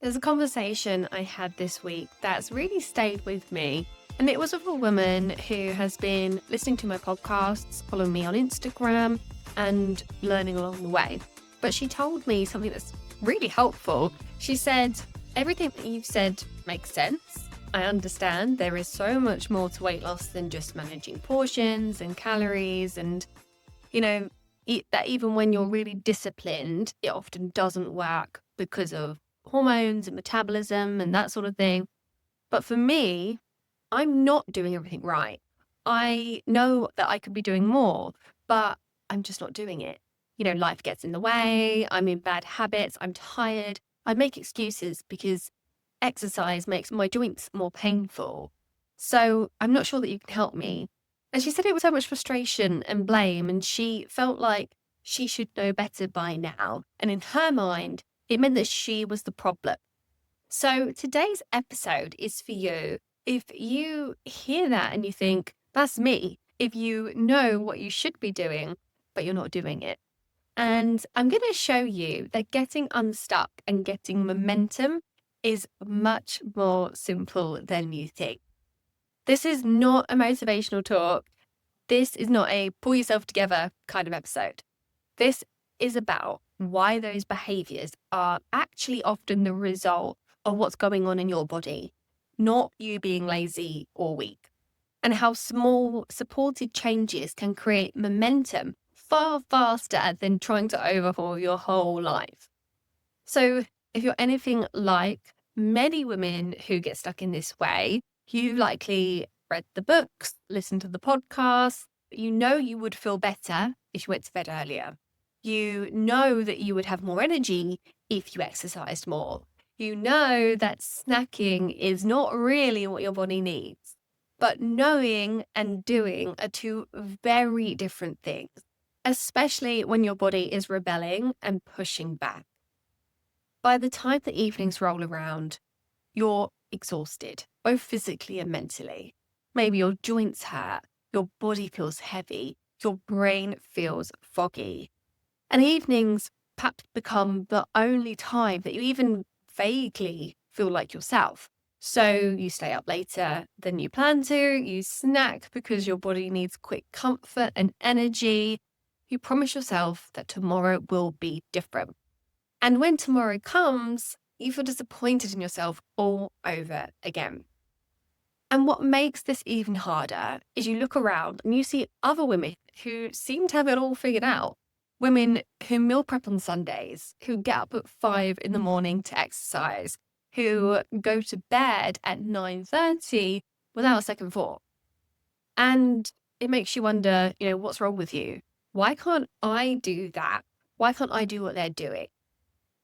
There's a conversation I had this week that's really stayed with me. And it was with a woman who has been listening to my podcasts, following me on Instagram, and learning along the way. But she told me something that's really helpful. She said, everything that you've said makes sense. I understand there is so much more to weight loss than just managing portions and calories. And, that even when you're really disciplined, it often doesn't work because of hormones and metabolism and that sort of thing. But for me, I'm not doing everything right. I know that I could be doing more, but I'm just not doing it. Life gets in the way. I'm in bad habits. I'm tired. I make excuses because exercise makes my joints more painful. So I'm not sure that you can help me. And she said it was so much frustration and blame, and she felt like she should know better by now. And in her mind, it meant that she was the problem. So today's episode is for you. If you hear that and you think, that's me, if you know what you should be doing, but you're not doing it. And I'm going to show you that getting unstuck and getting momentum is much more simple than you think. This is not a motivational talk. This is not a pull yourself together kind of episode. This is about why those behaviors are actually often the result of what's going on in your body, not you being lazy or weak, and how small supported changes can create momentum far faster than trying to overhaul your whole life. So if you're anything like many women who get stuck in this way, you've likely read the books, listened to the podcasts, you know you would feel better if you went to bed earlier. You know that you would have more energy if you exercised more. You know that snacking is not really what your body needs. But knowing and doing are two very different things, especially when your body is rebelling and pushing back. By the time the evenings roll around, you're exhausted, both physically and mentally. Maybe your joints hurt, your body feels heavy, your brain feels foggy. And evenings perhaps become the only time that you even vaguely feel like yourself. So you stay up later than you plan to, you snack because your body needs quick comfort and energy. You promise yourself that tomorrow will be different. And when tomorrow comes, you feel disappointed in yourself all over again. And what makes this even harder is you look around and you see other women who seem to have it all figured out. Women who meal prep on Sundays, who get up at 5 in the morning to exercise, who go to bed at 9:30 without a second thought. And it makes you wonder, what's wrong with you? Why can't I do that? Why can't I do what they're doing?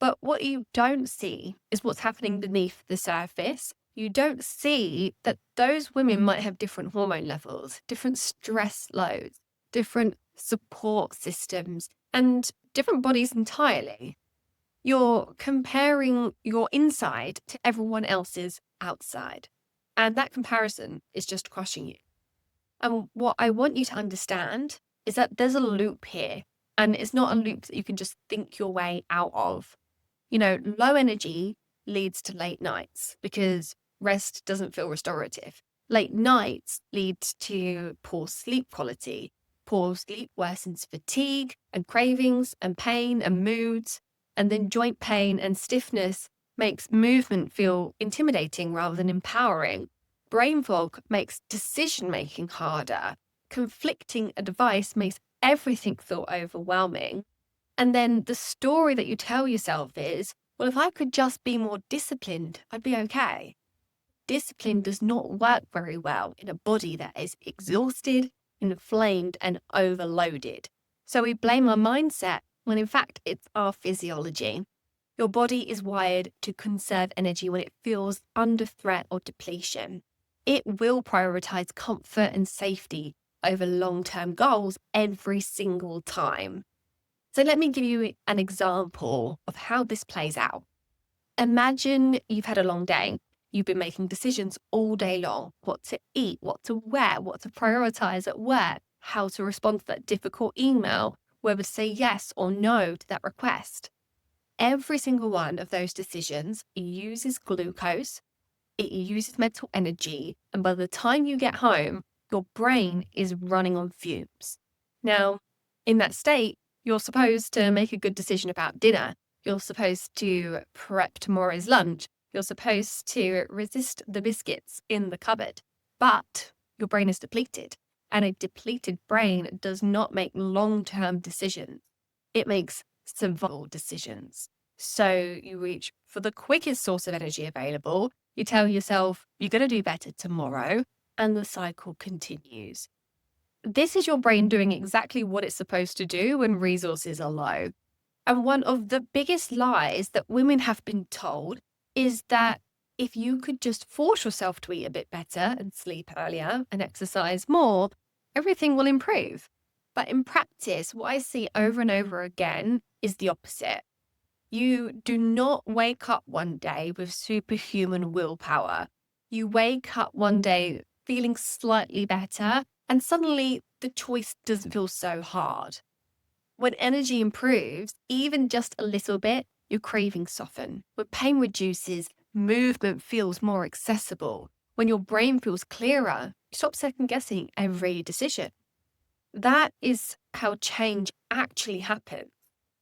But what you don't see is what's happening beneath the surface. You don't see that those women might have different hormone levels, different stress loads, different support systems, and different bodies entirely. You're comparing your inside to everyone else's outside. And that comparison is just crushing you. And what I want you to understand is that there's a loop here. And it's not a loop that you can just think your way out of. Low energy leads to late nights because rest doesn't feel restorative. Late nights lead to poor sleep quality. Poor sleep worsens fatigue and cravings and pain and moods. And then joint pain and stiffness makes movement feel intimidating rather than empowering. Brain fog makes decision-making harder. Conflicting advice makes everything feel overwhelming. And then the story that you tell yourself is, well, if I could just be more disciplined, I'd be okay. Discipline does not work very well in a body that is exhausted, inflamed, and overloaded. So we blame our mindset when in fact it's our physiology. Your body is wired to conserve energy when it feels under threat or depletion. It will prioritize comfort and safety over long-term goals every single time. So let me give you an example of how this plays out. Imagine you've had a long day. You've been making decisions all day long, what to eat, what to wear, what to prioritize at work, how to respond to that difficult email, whether to say yes or no to that request. every single one of those decisions uses glucose, it uses mental energy, and by the time you get home, your brain is running on fumes. Now, in that state, you're supposed to make a good decision about dinner. You're supposed to prep tomorrow's lunch. You're supposed to resist the biscuits in the cupboard. But your brain is depleted, and a depleted brain does not make long-term decisions. It makes survival decisions. So you reach for the quickest source of energy available. You tell yourself you're going to do better tomorrow, and the cycle continues. This is your brain doing exactly what it's supposed to do when resources are low. And one of the biggest lies that women have been told is that if you could just force yourself to eat a bit better and sleep earlier and exercise more, everything will improve. But in practice, what I see over and over again is the opposite. You do not wake up one day with superhuman willpower. You wake up one day feeling slightly better, and suddenly the choice doesn't feel so hard. When energy improves, even just a little bit, your cravings soften. When pain reduces, movement feels more accessible. When your brain feels clearer, you stop second guessing every decision. That is how change actually happens.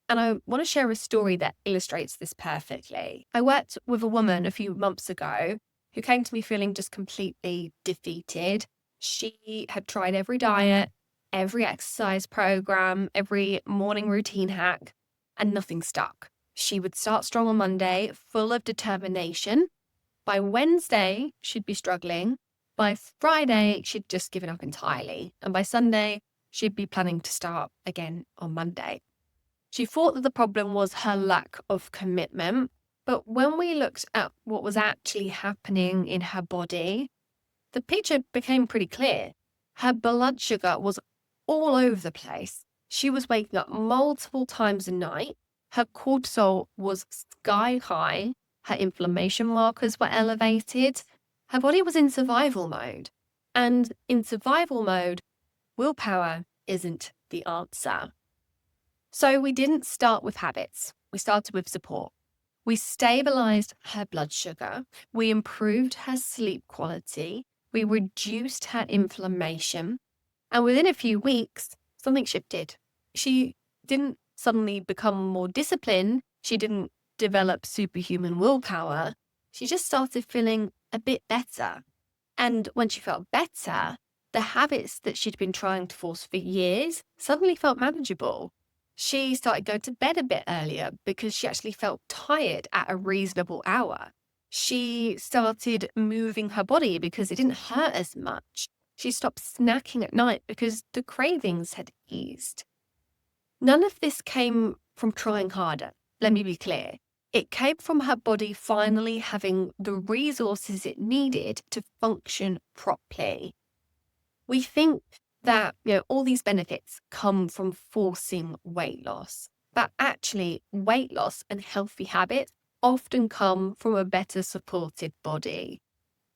And I want to share a story that illustrates this perfectly. I worked with a woman a few months ago who came to me feeling just completely defeated. She had tried every diet, every exercise program, every morning routine hack, and nothing stuck. She would start strong on Monday, full of determination. By Wednesday, she'd be struggling. By Friday, she'd just given up entirely. And by Sunday, she'd be planning to start again on Monday. She thought that the problem was her lack of commitment, but when we looked at what was actually happening in her body, the picture became pretty clear. Her blood sugar was all over the place. She was waking up multiple times a night. Her cortisol was sky high. Her inflammation markers were elevated. Her body was in survival mode. And in survival mode, willpower isn't the answer. So we didn't start with habits. We started with support. We stabilized her blood sugar. We improved her sleep quality. We reduced her inflammation. And within a few weeks, something shifted. She didn't suddenly become more disciplined. She didn't develop superhuman willpower. She just started feeling a bit better. And when she felt better, the habits that she'd been trying to force for years suddenly felt manageable. She started going to bed a bit earlier because she actually felt tired at a reasonable hour. She started moving her body because it didn't hurt as much. She stopped snacking at night because the cravings had eased. None of this came from trying harder. Let me be clear. It came from her body finally having the resources it needed to function properly. We think that, all these benefits come from forcing weight loss. But actually, weight loss and healthy habits often come from a better supported body.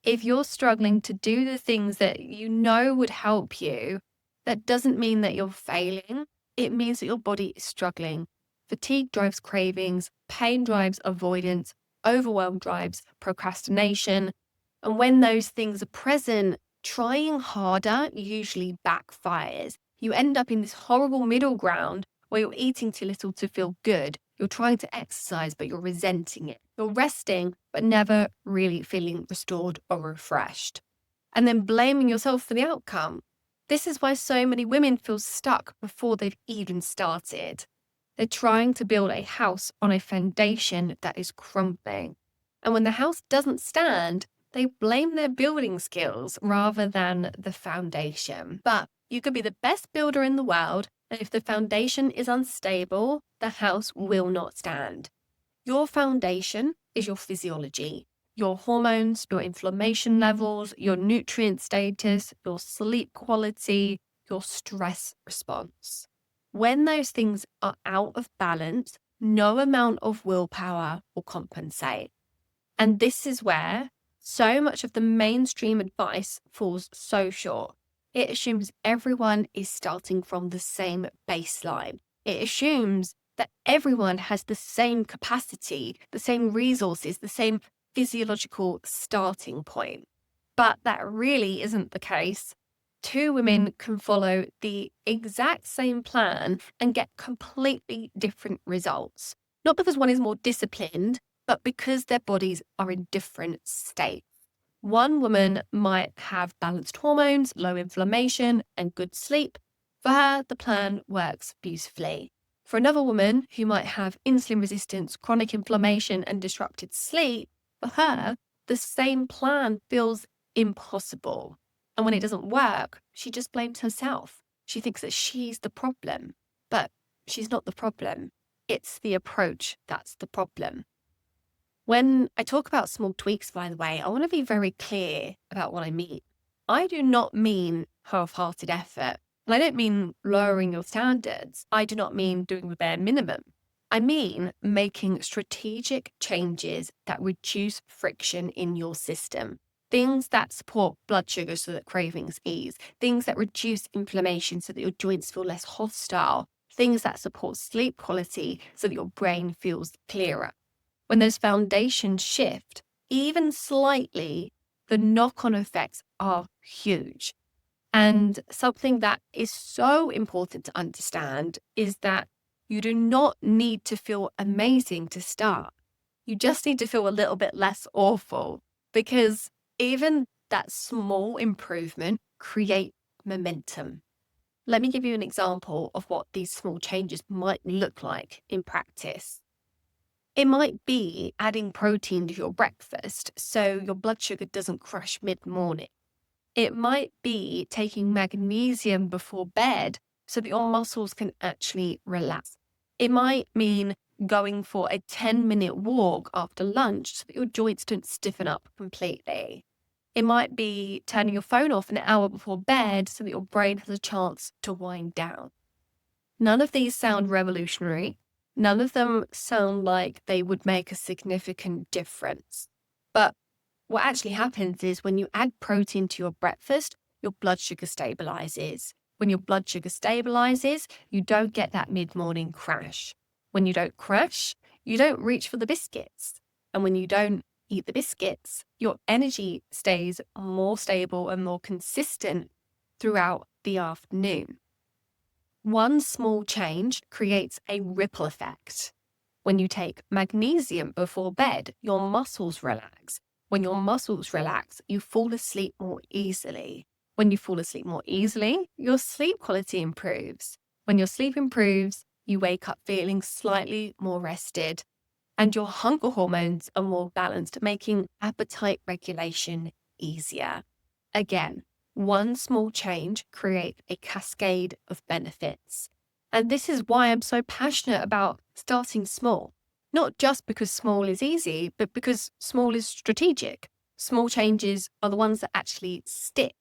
If you're struggling to do the things that you know would help you, that doesn't mean that you're failing. It means that your body is struggling. Fatigue drives cravings, pain drives avoidance, overwhelm drives procrastination. And when those things are present, trying harder usually backfires. You end up in this horrible middle ground where you're eating too little to feel good. You're trying to exercise, but you're resenting it. You're resting, but never really feeling restored or refreshed. And then blaming yourself for the outcome. This is why so many women feel stuck before they've even started. They're trying to build a house on a foundation that is crumbling. And when the house doesn't stand, they blame their building skills rather than the foundation. But you could be the best builder in the world, and if the foundation is unstable, the house will not stand. Your foundation is your physiology, your hormones, your inflammation levels, your nutrient status, your sleep quality, your stress response. When those things are out of balance, no amount of willpower will compensate. And this is where so much of the mainstream advice falls so short. It assumes everyone is starting from the same baseline. It assumes that everyone has the same capacity, the same resources, the same physiological starting point. But that really isn't the case. Two women can follow the exact same plan and get completely different results. Not because one is more disciplined, but because their bodies are in different states. One woman might have balanced hormones, low inflammation, and good sleep. For her, the plan works beautifully. For another woman who might have insulin resistance, chronic inflammation, and disrupted sleep, for her, the same plan feels impossible. And when it doesn't work, she just blames herself. She thinks that she's the problem, but she's not the problem. It's the approach that's the problem. When I talk about small tweaks, by the way, I want to be very clear about what I mean. I do not mean half-hearted effort. And I don't mean lowering your standards. I do not mean doing the bare minimum. I mean making strategic changes that reduce friction in your system. Things that support blood sugar so that cravings ease. Things that reduce inflammation so that your joints feel less hostile. Things that support sleep quality so that your brain feels clearer. When those foundations shift, even slightly, the knock-on effects are huge. And something that is so important to understand is that you do not need to feel amazing to start. You just need to feel a little bit less awful, because even that small improvement creates momentum. Let me give you an example of what these small changes might look like in practice. It might be adding protein to your breakfast so your blood sugar doesn't crash mid-morning. It might be taking magnesium before bed so that your muscles can actually relax. It might mean going for a 10-minute walk after lunch so that your joints don't stiffen up completely. It might be turning your phone off an hour before bed so that your brain has a chance to wind down. None of these sound revolutionary. None of them sound like they would make a significant difference. But what actually happens is when you add protein to your breakfast, your blood sugar stabilizes. When your blood sugar stabilizes, you don't get that mid-morning crash. When you don't crash, you don't reach for the biscuits. And when you don't eat the biscuits, your energy stays more stable and more consistent throughout the afternoon. One small change creates a ripple effect. When you take magnesium before bed, your muscles relax. When your muscles relax, you fall asleep more easily. When you fall asleep more easily, your sleep quality improves. When your sleep improves, you wake up feeling slightly more rested, and your hunger hormones are more balanced, making appetite regulation easier. Again, one small change creates a cascade of benefits. And this is why I'm so passionate about starting small. Not just because small is easy, but because small is strategic. Small changes are the ones that actually stick.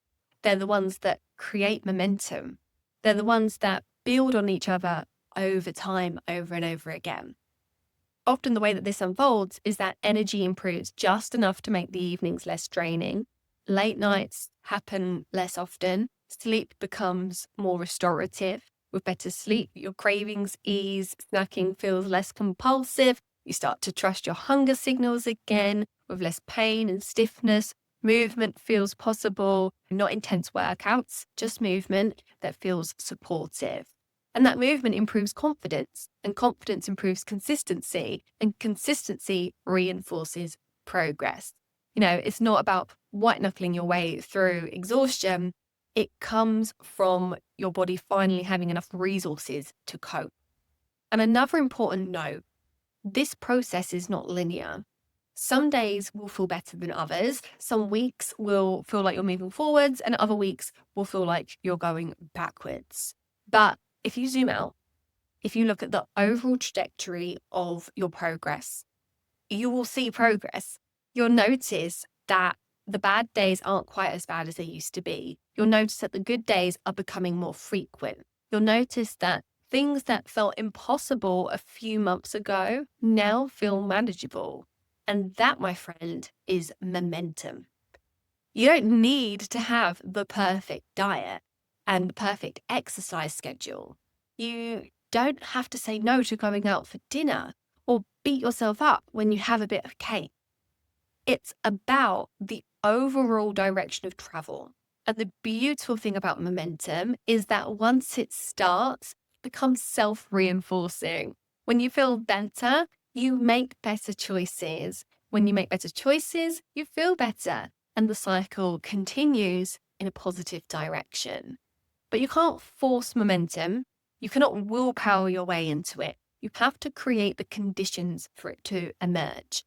They're the ones that create momentum. They're the ones that build on each other over time, over and over again. Often the way that this unfolds is that energy improves just enough to make the evenings less draining. Late nights happen less often. Sleep becomes more restorative. With better sleep, your cravings ease, snacking feels less compulsive. You start to trust your hunger signals again. With less pain and stiffness, movement feels possible. Not intense workouts, just movement that feels supportive. And that movement improves confidence, and confidence improves consistency, and consistency reinforces progress. It's not about white knuckling your way through exhaustion. It comes from your body finally having enough resources to cope. And another important note, this process is not linear. Some days will feel better than others. Some weeks will feel like you're moving forwards, and other weeks will feel like you're going backwards. But if you zoom out, if you look at the overall trajectory of your progress, you will see progress. You'll notice that the bad days aren't quite as bad as they used to be. You'll notice that the good days are becoming more frequent. You'll notice that things that felt impossible a few months ago now feel manageable. And that, my friend, is momentum. You don't need to have the perfect diet and the perfect exercise schedule. You don't have to say no to going out for dinner or beat yourself up when you have a bit of cake. It's about the overall direction of travel. And the beautiful thing about momentum is that once it starts, it becomes self-reinforcing. When you feel better, you make better choices. When you make better choices, you feel better. And the cycle continues in a positive direction. But you can't force momentum. You cannot willpower your way into it. You have to create the conditions for it to emerge.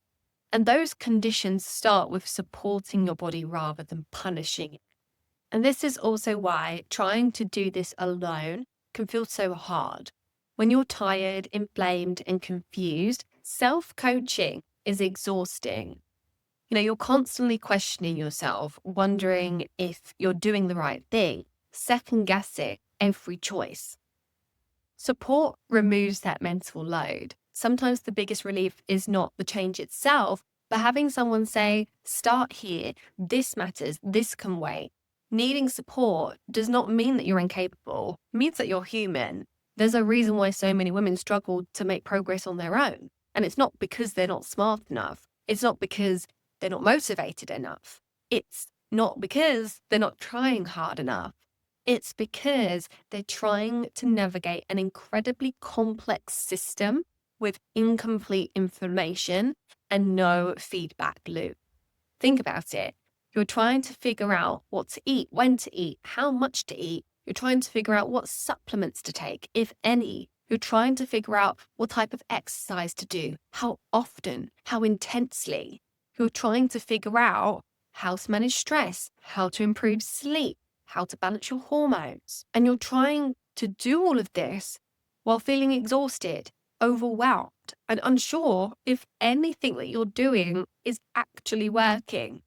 And those conditions start with supporting your body rather than punishing it. And this is also why trying to do this alone can feel so hard. When you're tired, inflamed, and confused, self-coaching is exhausting. You're constantly questioning yourself, wondering if you're doing the right thing, second-guessing every choice. Support removes that mental load. Sometimes the biggest relief is not the change itself, but having someone say, start here, this matters, this can wait. Needing support does not mean that you're incapable. It means that you're human. There's a reason why so many women struggle to make progress on their own. And it's not because they're not smart enough. It's not because they're not motivated enough. It's not because they're not trying hard enough. It's because they're trying to navigate an incredibly complex system with incomplete information and no feedback loop. Think about it. You're trying to figure out what to eat, when to eat, how much to eat. You're trying to figure out what supplements to take, if any. You're trying to figure out what type of exercise to do, how often, how intensely. You're trying to figure out how to manage stress, how to improve sleep, how to balance your hormones. And you're trying to do all of this while feeling exhausted, overwhelmed, and unsure if anything that you're doing is actually working.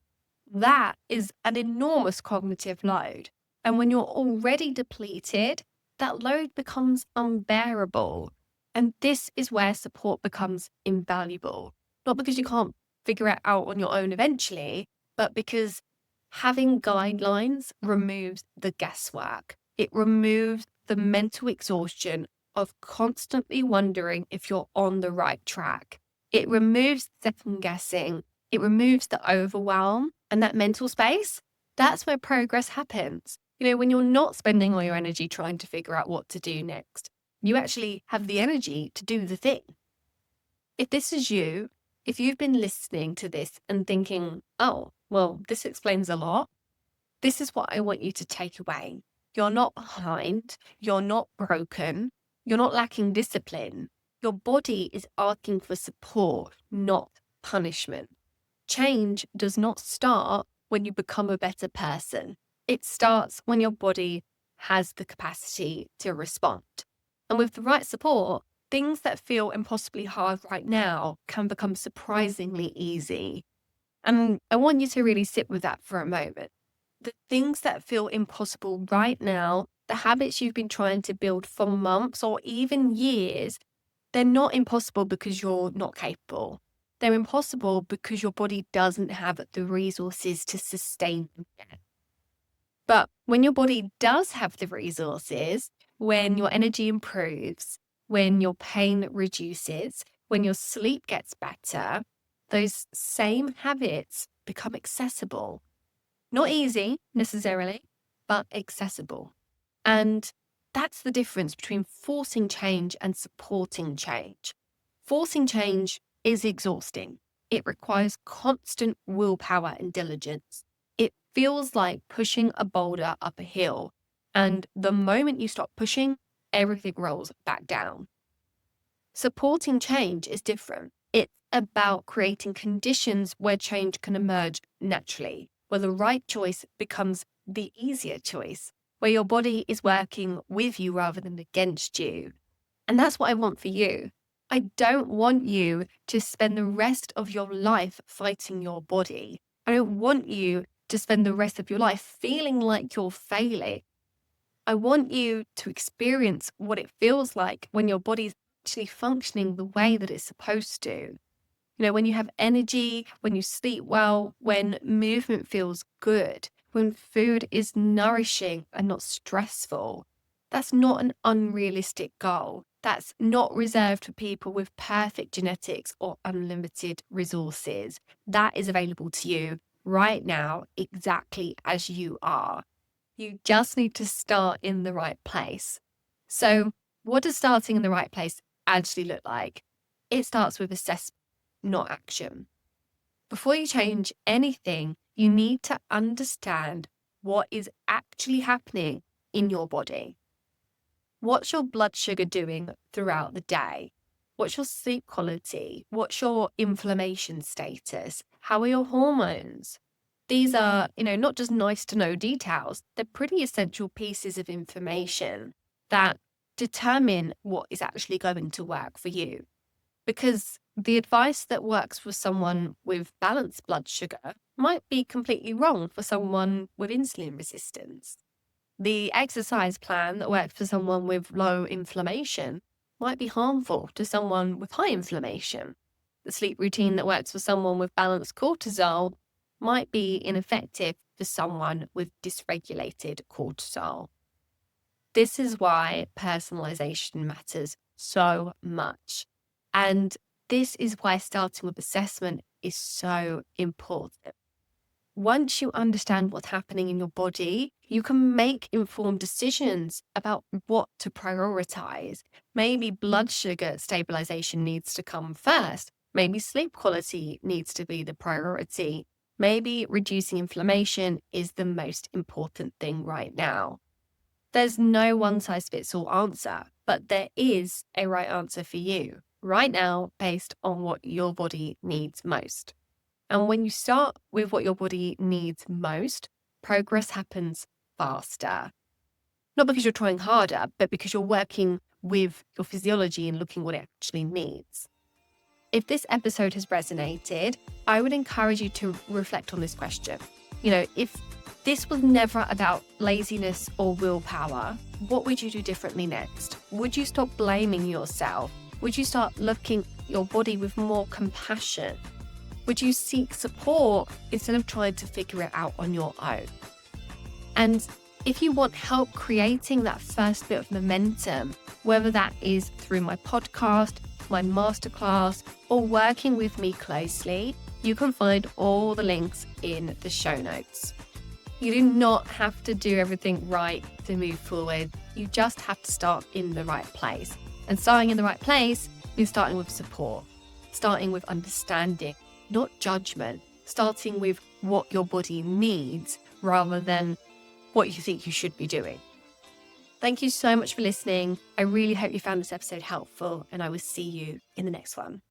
That is an enormous cognitive load. And when you're already depleted, that load becomes unbearable. And this is where support becomes invaluable. Not because you can't figure it out on your own eventually, but because having guidelines removes the guesswork. It removes the mental exhaustion of constantly wondering if you're on the right track. It removes second guessing. It removes the overwhelm and that mental space. That's where progress happens. When you're not spending all your energy trying to figure out what to do next, you actually have the energy to do the thing. If this is you, if you've been listening to this and thinking, oh, well, this explains a lot, this is what I want you to take away. You're not behind. You're not broken. You're not lacking discipline. Your body is asking for support, not punishment. Change does not start when you become a better person. It starts when your body has the capacity to respond. And with the right support, things that feel impossibly hard right now can become surprisingly easy. And I want you to really sit with that for a moment. The things that feel impossible right now, the habits you've been trying to build for months or even years, they're not impossible because you're not capable. They're impossible because your body doesn't have the resources to sustain them yet. But when your body does have the resources, when your energy improves, when your pain reduces, when your sleep gets better, those same habits become accessible. Not easy necessarily, but accessible. And that's the difference between forcing change and supporting change. Forcing change is exhausting. It requires constant willpower and diligence. It feels like pushing a boulder up a hill. And the moment you stop pushing, everything rolls back down. Supporting change is different. It's about creating conditions where change can emerge naturally, where the right choice becomes the easier choice, where your body is working with you rather than against you. And that's what I want for you. I don't want you to spend the rest of your life fighting your body. I don't want you to spend the rest of your life feeling like you're failing. I want you to experience what it feels like when your body's actually functioning the way that it's supposed to. When you have energy, when you sleep well, when movement feels good, when food is nourishing and not stressful. That's not an unrealistic goal. That's not reserved for people with perfect genetics or unlimited resources. That is available to you right now, exactly as you are. You just need to start in the right place. So, what does starting in the right place actually look like? It starts with assessment, not action. Before you change anything, you need to understand what is actually happening in your body. What's your blood sugar doing throughout the day? What's your sleep quality? What's your inflammation status? How are your hormones? These are, not just nice to know details. They're pretty essential pieces of information that determine what is actually going to work for you. Because the advice that works for someone with balanced blood sugar might be completely wrong for someone with insulin resistance. The exercise plan that works for someone with low inflammation might be harmful to someone with high inflammation. The sleep routine that works for someone with balanced cortisol might be ineffective for someone with dysregulated cortisol. This is why personalization matters so much. And this is why starting with assessment is so important. Once you understand what's happening in your body, you can make informed decisions about what to prioritize. Maybe blood sugar stabilization needs to come first. Maybe sleep quality needs to be the priority. Maybe reducing inflammation is the most important thing right now. There's no one size fits all answer, but there is a right answer for you right now based on what your body needs most. And when you start with what your body needs most, progress happens faster. Not because you're trying harder, but because you're working with your physiology and looking what it actually needs. If this episode has resonated, I would encourage you to reflect on this question. If this was never about laziness or willpower, what would you do differently next? Would you stop blaming yourself? Would you start looking at your body with more compassion? Would you seek support instead of trying to figure it out on your own? And if you want help creating that first bit of momentum, whether that is through my podcast, my masterclass, or working with me closely, you can find all the links in the show notes. You do not have to do everything right to move forward. You just have to start in the right place. And starting in the right place means starting with support, starting with understanding, not judgment, starting with what your body needs rather than what you think you should be doing. Thank you so much for listening. I really hope you found this episode helpful, and I will see you in the next one.